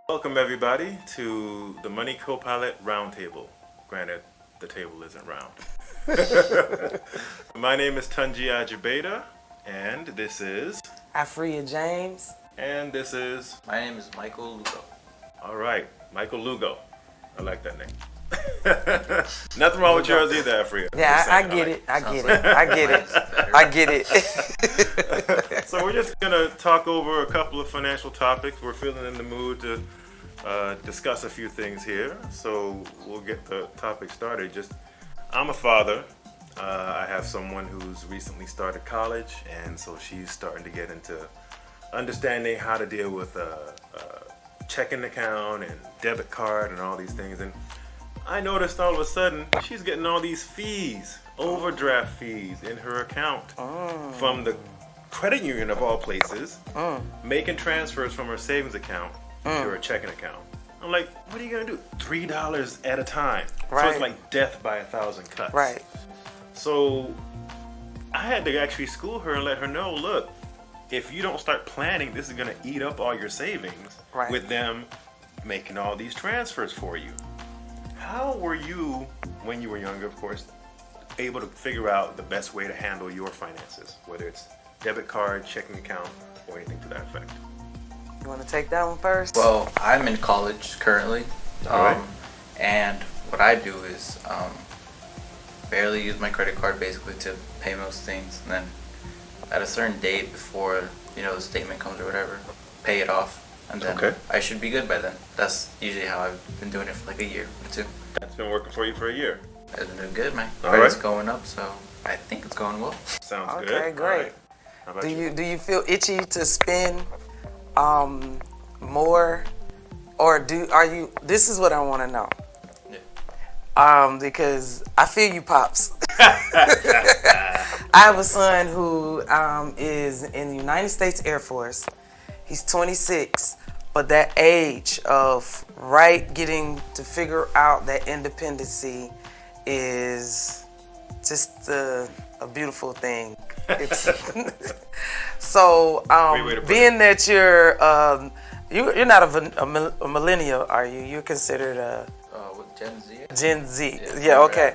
Welcome everybody to the Moneycopilot Roundtable. Granted, the table isn't round. My name is Tunji and this is, Afrieya James. and this is, My name is Michael Lugo. all right, Michael Lugo. I like that name. Nothing wrong with yours either, Afrieya. Yeah, Just I saying, get like it. I get it. I get it. I get it. So we're just gonna talk over a couple of financial topics. We're feeling in the mood to discuss a few things here. So we'll get the topic started. I'm a father. I have someone who's recently started college, and so she's starting to get into understanding how to deal with a checking account and debit card and all these things. And I noticed all of a sudden she's getting all these fees, overdraft fees in her account from the credit union of all places, making transfers from her savings account to her checking account. I'm like, what are you gonna do? $3 at a time. So Right. it's like death by 1,000 cuts. Right. So I had to actually school her and let her know, look, if you don't start planning, this is gonna eat up all your savings Right. with them making all these transfers for you. How were you, when you were younger, of course, able to figure out the best way to handle your finances, whether it's debit card, checking account, or anything to that effect? You want to take that one first? Well, I'm in college currently, All right. and what I do is barely use my credit card basically to pay most things, and then at a certain date before the statement comes or whatever, pay it off, and then Okay. I should be good by then. That's usually how I've been doing it for like a year or two. That's been working for you for a year. It's been doing good, man. All Credit's right. going up, so I think it's going well. Sounds good. Okay, great. All right. How about Do you feel itchy to spend more, or are you? This is what I want to know. Because I feel you, pops. I have a son who is in the United States Air Force. He's 26, but that age of getting to figure out that independency is just a beautiful thing. It's so Great way to put being that you're not a millennial, are you? You're considered a With Gen Z? Gen Z. Yeah, okay.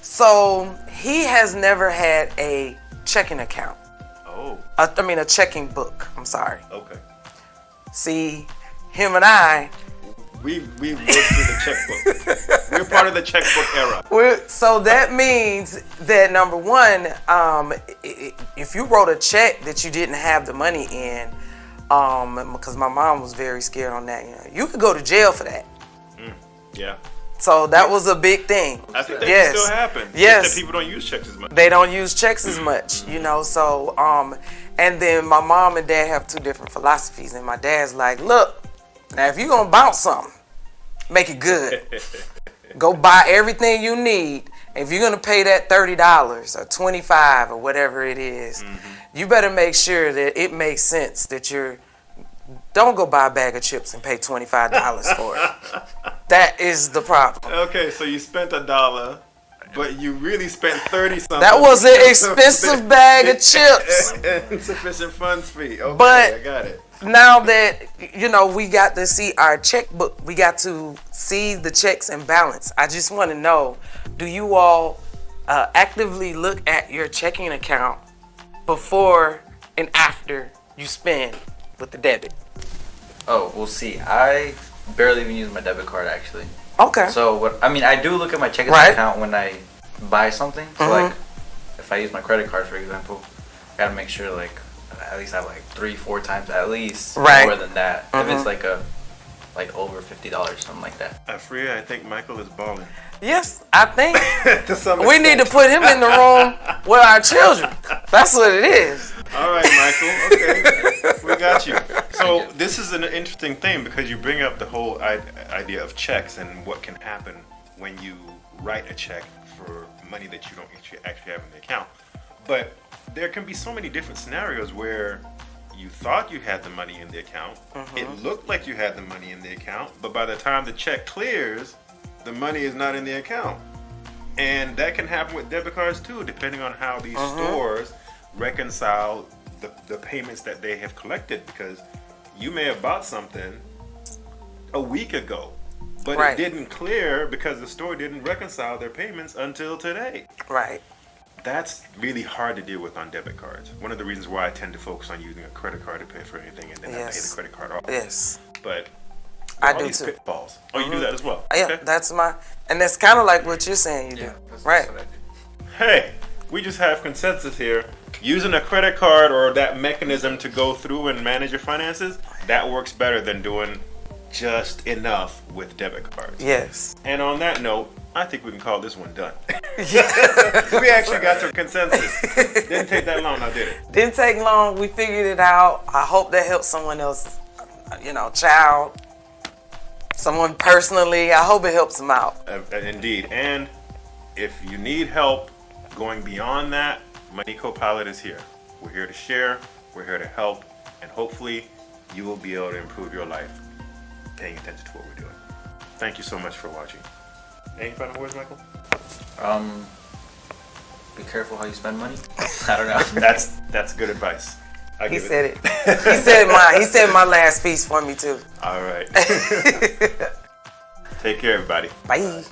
So he has never had a checking account. Oh, A checking book. I'm sorry. okay. See, him and I, We worked through the checkbook. We're part of the checkbook era. so that means that number one, if you wrote a check that you didn't have the money in, because my mom was very scared on that, you could go to jail for that. Yeah. So that was a big thing. I think that Yes. can still happen. Yes. Just that people don't use checks as much. They don't use checks as much, so and then my mom and dad have two different philosophies, and my dad's like, look, now if you're gonna bounce something, make it good. Go buy everything you need. If you're gonna pay that $30 or $25 or whatever it is, you better make sure that it makes sense that don't go buy a bag of chips and pay $25 for it. That is the problem. Okay, so you spent $1, but you really spent 30 something. That was an expensive bag of chips. Insufficient funds fee. Okay, But- I got it. Now that we got to see our checkbook, we got to see the checks and balance. I just want to know, do you all actively look at your checking account before and after you spend with the debit? Oh, we'll see. I barely even use my debit card actually. Okay. So I do look at my checking Right. account when I buy something. So like, if I use my credit card, for example, I gotta make sure like at least I have like 3-4 times at least Right. more than that. If it's like over $50, something like that. Afrieya, I think Michael is balling. Yes, I think To some we need to extent. put him in the room with our children. That's what it is. All right, Michael. Okay, we got you. So this is an interesting thing because you bring up the whole idea of checks and what can happen when you write a check for money that you don't actually have in the account. But there can be so many different scenarios where you thought you had the money in the account. It looked like you had the money in the account, but by the time the check clears, the money is not in the account. And that can happen with debit cards too, depending on how these stores reconcile the payments that they have collected, because you may have bought something a week ago, but Right. it didn't clear because the store didn't reconcile their payments until today. Right. That's really hard to deal with on debit cards. One of the reasons why I tend to focus on using a credit card to pay for anything and then have to pay Yes. the credit card off. Yes. But I all do these too. pitfalls. Oh, you do that as well? Yeah, Okay. that's and that's kind of like what you're saying you do. Right. what I do. Hey, we just have consensus here. Using a credit card or that mechanism to go through and manage your finances, that works better than doing just enough with debit cards. Yes. And on that note, I think we can call this one done. We actually got to consensus. Didn't take that long, now did it? Didn't take long. We figured it out. I hope that helps someone else, child, someone personally. I hope it helps them out. Indeed. And if you need help going beyond that, Moneycopilot is here. We're here to share, we're here to help, and hopefully you will be able to improve your life paying attention to what we're doing. Thank you so much for watching. Any final words, Michael? Be careful how you spend money. I don't know. That's good advice. He said it. He said my last piece for me too. All right. Take care, everybody. Bye.